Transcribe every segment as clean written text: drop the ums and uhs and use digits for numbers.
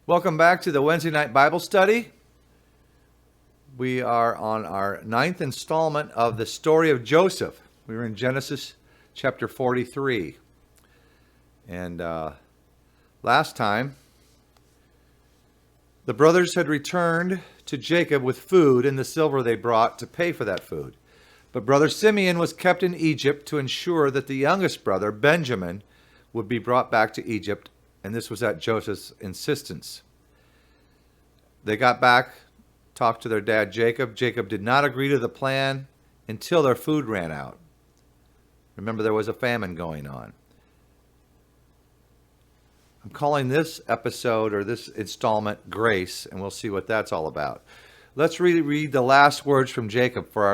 Welcome back to the Wednesday night Bible study. We are on our ninth installment of the story of Joseph. We were in Genesis chapter 43. And last time, the brothers had returned to Jacob with food and the silver they brought to pay for that food. But brother Simeon was kept in Egypt to ensure that the youngest brother, Benjamin, would be brought back to Egypt, and this was at Joseph's insistence. They got back, talked to their dad Jacob. Jacob did not agree to the plan until their food ran out. Remember, there was a famine going on. I'm calling this episode or this installment Grace, and we'll see what that's all about. Let's read the last words from Jacob from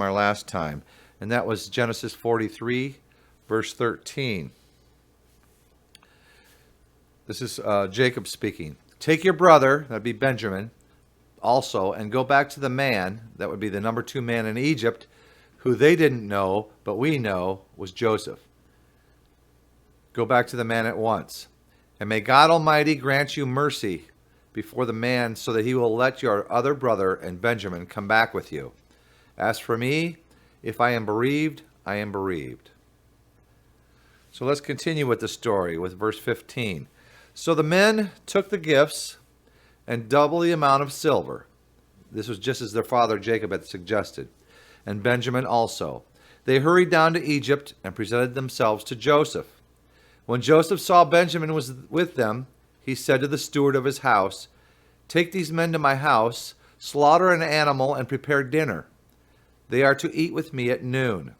our last time, and that was Genesis 43, verse 13. This is Jacob speaking. Take your brother, that'd be Benjamin, also, and go back to the man, that would be the number 2 man in Egypt, who they didn't know, but we know was Joseph. Go back to the man at once. And may God Almighty grant you mercy before the man, so that he will let your other brother and Benjamin come back with you. As for me, if I am bereaved, I am bereaved. So let's continue with the story with verse 15. So the men took the gifts and double the amount of silver. This was just as their father Jacob had suggested. And Benjamin also. They hurried down to Egypt and presented themselves to Joseph. When Joseph saw Benjamin was with them, he said to the steward of his house, "Take these men to my house, slaughter an animal, and prepare dinner. They are to eat with me at noon."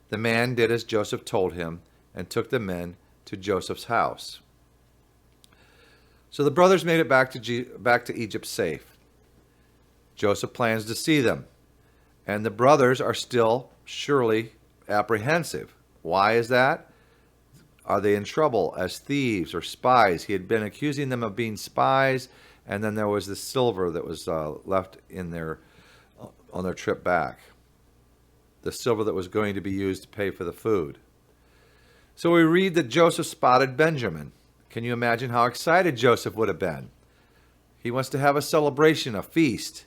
The man did as Joseph told him and took the men to Joseph's house. So the brothers made it back to Egypt safe. Joseph plans to see them, and the brothers are still surely apprehensive. Why is that? Are they in trouble as thieves or spies? He had been accusing them of being spies, and then there was the silver that was left on their trip back. The silver that was going to be used to pay for the food. So we read that Joseph spotted Benjamin. Can you imagine how excited Joseph would have been? He wants to have a celebration, a feast.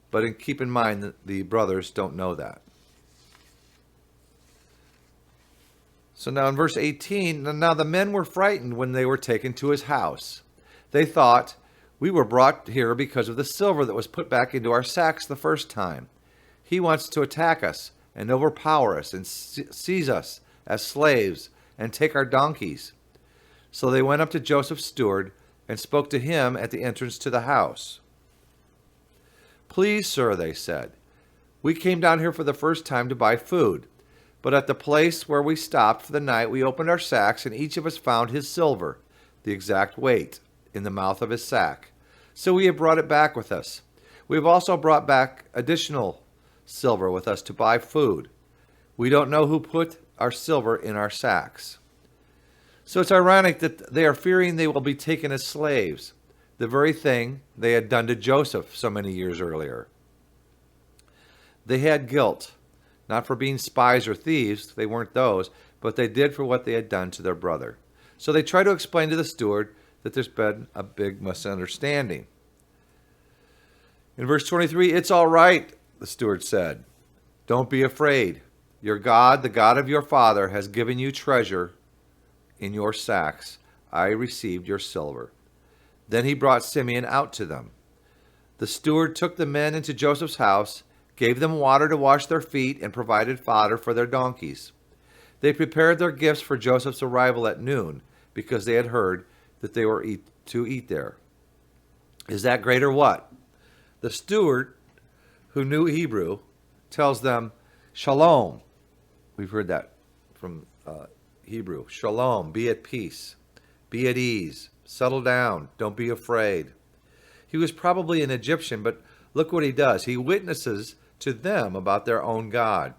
But keep in mind that the brothers don't know that. So now in verse 18, now the men were frightened when they were taken to his house. They thought, "We were brought here because of the silver that was put back into our sacks the first time. He wants to attack us and overpower us and seize us as slaves and take our donkeys." So they went up to Joseph's steward and spoke to him at the entrance to the house. "Please, sir," they said, "we came down here for the first time to buy food. But at the place where we stopped for the night, we opened our sacks, and each of us found his silver, the exact weight, in the mouth of his sack. So we have brought it back with us. We have also brought back additional silver with us to buy food. We don't know who put our silver in our sacks." So it's ironic that they are fearing they will be taken as slaves, the very thing they had done to Joseph so many years earlier. They had guilt. Not for being spies or thieves, they weren't those, but they did for what they had done to their brother. So they try to explain to the steward that there's been a big misunderstanding. In verse 23, "It's all right," the steward said. "Don't be afraid. Your God, the God of your father, has given you treasure in your sacks. I received your silver." Then he brought Simeon out to them. The steward took the men into Joseph's house, gave them water to wash their feet, and provided fodder for their donkeys. They prepared their gifts for Joseph's arrival at noon, because they had heard that they were to eat there. Is that great or what? The steward, who knew Hebrew, tells them, "Shalom." We've heard that from Hebrew. Shalom, be at peace, be at ease, settle down, don't be afraid. He was probably an Egyptian, but look what he does. He witnesses to them about their own God.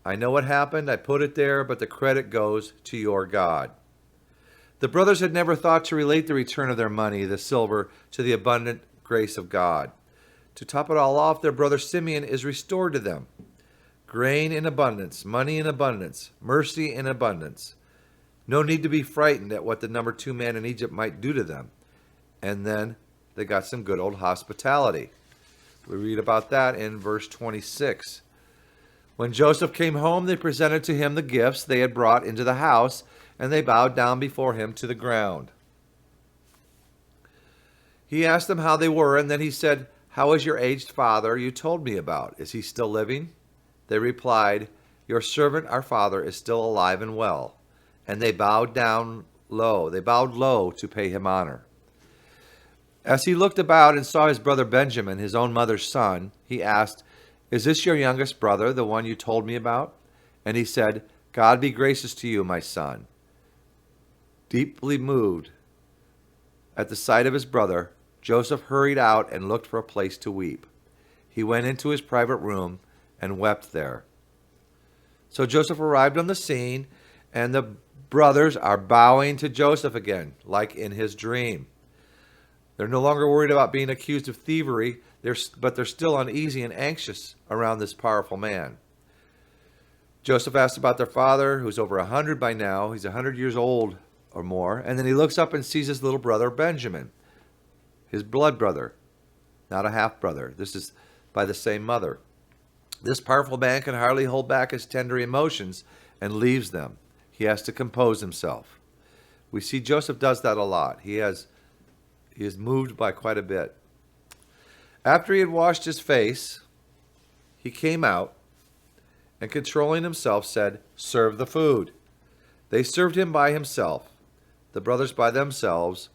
"I know what happened. I put it there, but the credit goes to your God." The brothers had never thought to relate the return of their money, the silver, to the abundant grace of God. To top it all off, their brother Simeon is restored to them. Grain in abundance, money in abundance, mercy in abundance. No need to be frightened at what the number 2 man in Egypt might do to them. And then they got some good old hospitality. We read about that in verse 26. When Joseph came home, they presented to him the gifts they had brought into the house, and they bowed down before him to the ground. He asked them how they were, and then he said, "How is your aged father you told me about? Is he still living?" They replied, "Your servant, our father, is still alive and well." And they bowed down low. They bowed low to pay him honor. As he looked about and saw his brother Benjamin, his own mother's son, he asked, "Is this your youngest brother, the one you told me about?" And he said, "God be gracious to you, my son." Deeply moved at the sight of his brother, Joseph hurried out and looked for a place to weep. He went into his private room and wept there. So Joseph arrived on the scene, and the brothers are bowing to Joseph again, like in his dream. They're no longer worried about being accused of thievery, but they're still uneasy and anxious around this powerful man. Joseph asked about their father, who's over 100 by now. He's 100 years old or more. And then he looks up and sees his little brother, Benjamin, his blood brother, not a half-brother. This is by the same mother. This powerful man can hardly hold back his tender emotions and leaves them. He has to compose himself. We see Joseph does that a lot. He is moved by quite a bit. After he had washed his face, he came out and, controlling himself, said, "Serve the food." They served him by himself, the brothers by themselves,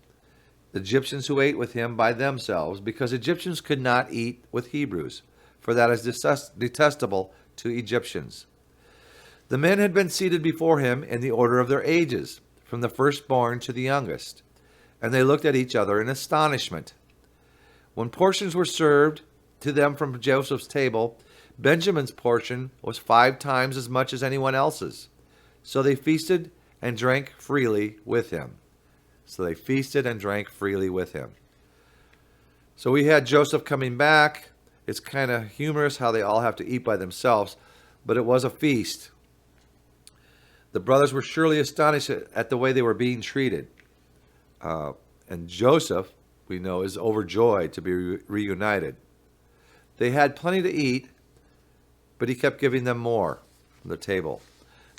the Egyptians who ate with him by themselves, because Egyptians could not eat with Hebrews, for that is detestable to Egyptians. The men had been seated before him in the order of their ages, from the firstborn to the youngest, and they looked at each other in astonishment. When portions were served to them from Joseph's table, Benjamin's portion was 5 times as much as anyone else's. So they feasted and drank freely with him. So we had Joseph coming back. It's kind of humorous how they all have to eat by themselves, but it was a feast. The brothers were surely astonished at the way they were being treated. And Joseph, we know, is overjoyed to be reunited. They had plenty to eat, but he kept giving them more from the table.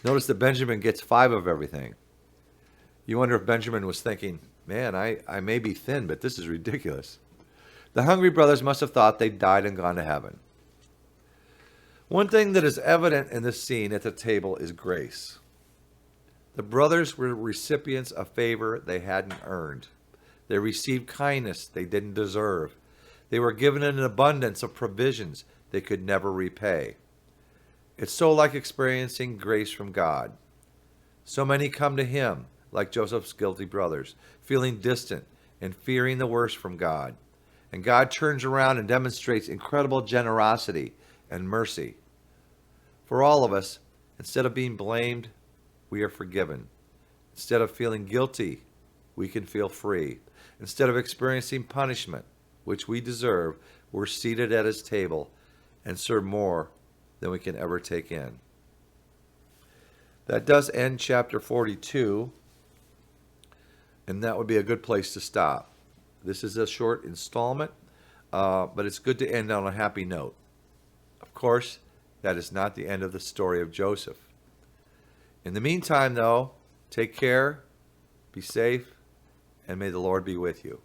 Notice that Benjamin gets 5 of everything. You wonder if Benjamin was thinking, man, I may be thin, but this is ridiculous. The hungry brothers must have thought they'd died and gone to heaven. One thing that is evident in this scene at the table is grace. The brothers were recipients of favor they hadn't earned. They received kindness they didn't deserve. They were given an abundance of provisions they could never repay. It's so like experiencing grace from God. So many come to him, like Joseph's guilty brothers, feeling distant and fearing the worst from God. And God turns around and demonstrates incredible generosity and mercy. For all of us, instead of being blamed, we are forgiven. Instead of feeling guilty, we can feel free. Instead of experiencing punishment, which we deserve, we're seated at his table and serve more than we can ever take in. That does end chapter 42, and that would be a good place to stop. This is a short installment, but it's good to end on a happy note. Of course, that is not the end of the story of Joseph. In the meantime, though, take care, be safe, and may the Lord be with you.